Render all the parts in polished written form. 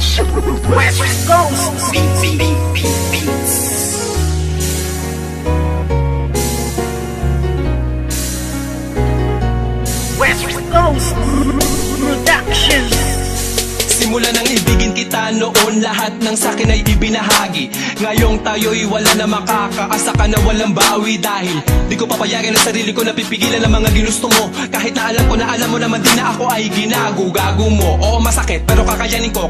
West Coast Beats. West Coast Productions. Simula nang ibigin kita noon, lahat ng sakin ay ibinahagi. Ngayong tayo'y wala na makakaasa ka na walang bawi. Dahil di ko papayagan ang sarili ko na pipigilan ang mga ginusto mo. Kahit na alam mo naman din na ako ay ginago-gago mo. Oo masakit pero kakayanin ko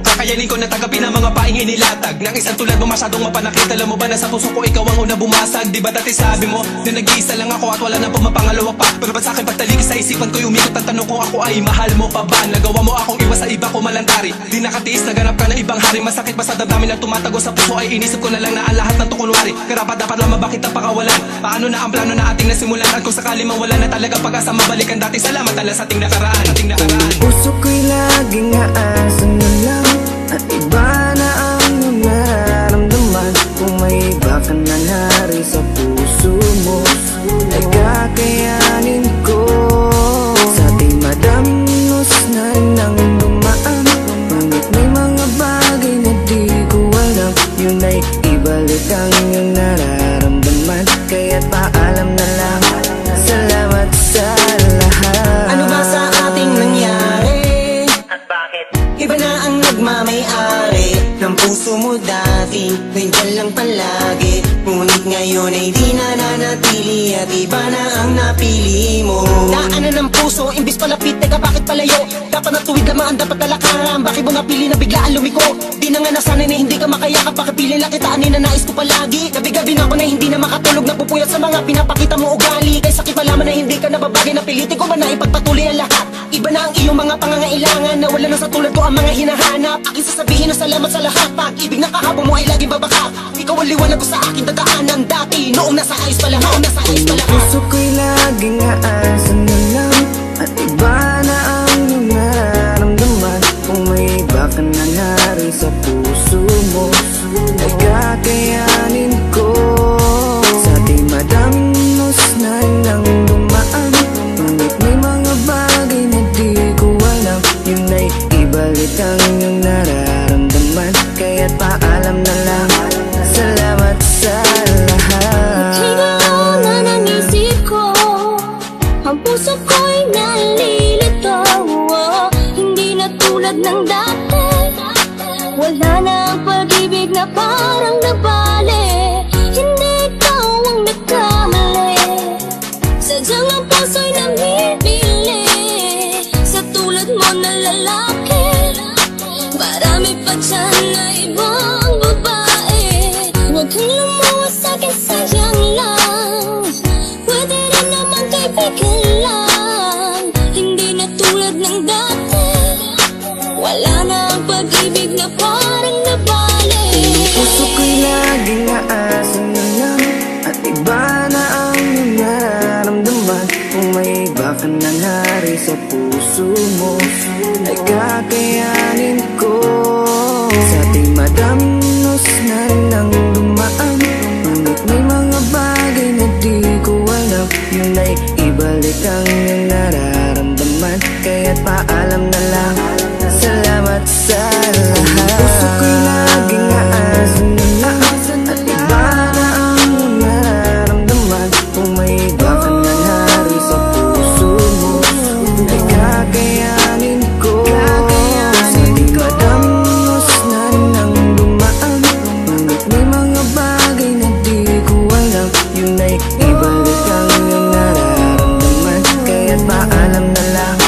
na tagapin ang mga paing inilatag ng isang tulad mo masyadong mapanakit. Alam mo ba na sa puso ko ikaw ang una bumasag? Di ba dati sabi mo na nag-iisa lang ako at wala nang pumapangalawa pa? Pero ba't sa'kin pagtalikis sa isipan ko'y umikot ang tanong kung ako ay mahal mo pa ba? Nagawa mo akong iwas sa iba ko malantari. Di nakatiis, naganap ka na ibang hari. Masakit ba sa damdamin na tumatago sa puso ay inisip ko na lang na ang lahat ng tukunwari. Karapat dapat lamang bakit ang pakawalan? Paano na ang plano na ating nasimulan? At kung sakali mang wala na talaga pag-asa mabalikan dati, salamat ala sa ating nakaraan. Puso ko'y laging aasa na lang at iba na ang nararamdaman. Kung may iba ka na nari sa puso mo ay kakayanin ko. Sa ating madaming na nang dumaan, ngunit may mga bagay na di ko alam. Yun ay ibalik ang iyong nararamdaman. Kaya't paalam na lang, salamat sa lahat. Ano ba sa ating nangyari? At bakit? Iba na ang nagmamay-ari ng puso mo dati, nandiyan lang palagi. Ngunit ngayon ay di na nanatili at iba na ang napili mo. Daanan ng puso, imbis palapit, teka bakit palayo? Dapat natuwid lamang ang dapat talakaran. Bakit mo napili na biglaan lumiko? Di na nga nasanay na hindi ka makayakap. Bakit pili lang kita, na nais ko palagi? Gabi-gabi na ako na hindi na makatulog, napupuyat sa mga pinapakita mo ugali. Kay sakit malaman na hindi ka nababagay, napilitin ko ba na ipagpatuloy ang lahat? Iba na ang iyong mga pangangailangan, na wala na sa tulad ko ang mga hinahanap. Aking sasabihin na salamat sa lahat. Pag-ibig na kahapon mo ay laging babaka. Ikaw ang liwanag ko sa aking dadaanan dati, noong nasa ayos pa lahat. Puso ko'y laging aasa na lang at iba na ang iyong nararamdaman. Kung may iba ka na nari sa puso mo ay kakayanin ko. Sa ating madaming na nang dumaan, ngunit may mga bagay na di ko alam. Yun ay ibalik ang iyong nararamdaman. Kaya't paalam na lang, salamat sa lahat. Ikaw na ng isip ko, ang puso ko'y nalilito. Hindi na tulad ng dati, wala na ang pag-ibig na parang nabali. Hindi ikaw ang nagkamali, sadyang ang puso'y namimili sa tulad mo na lalaki. Marami pa dyan na ibang babae, huwag kang lumuwas sa'kin, sayang lang. Pwede rin naman kaibigan lang, hindi na tulad ng dati, wala na ang pag-ibig na parang nabali. Puso ko'y laging aasa na lang at iba na ang iyong nararamdaman. Kung may iba ka na nari sa puso mo ay kakayanin ko. Sa ating madaming na nang dumaan, ngunit may mga bagay na di ko alam. Yun ay ibalik ang iyong nararamdaman. Kaya't paalam na lang, salamat sa lahat. Puso ko'y laging aasa na lang at iba na ang iyong nararamdaman. Kung may iba ka na nari sa puso mo ay kakayanin ko. Sa ating madaming na nang dumaan, ngunit may mga bagay na di ko alam. Yun ay ibalik ang iyong nararamdaman. Kaya't paalam na lang,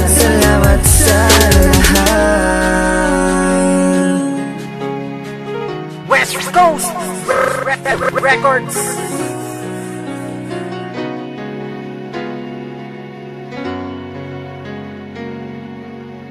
salamat sa lahat. West Coast Records.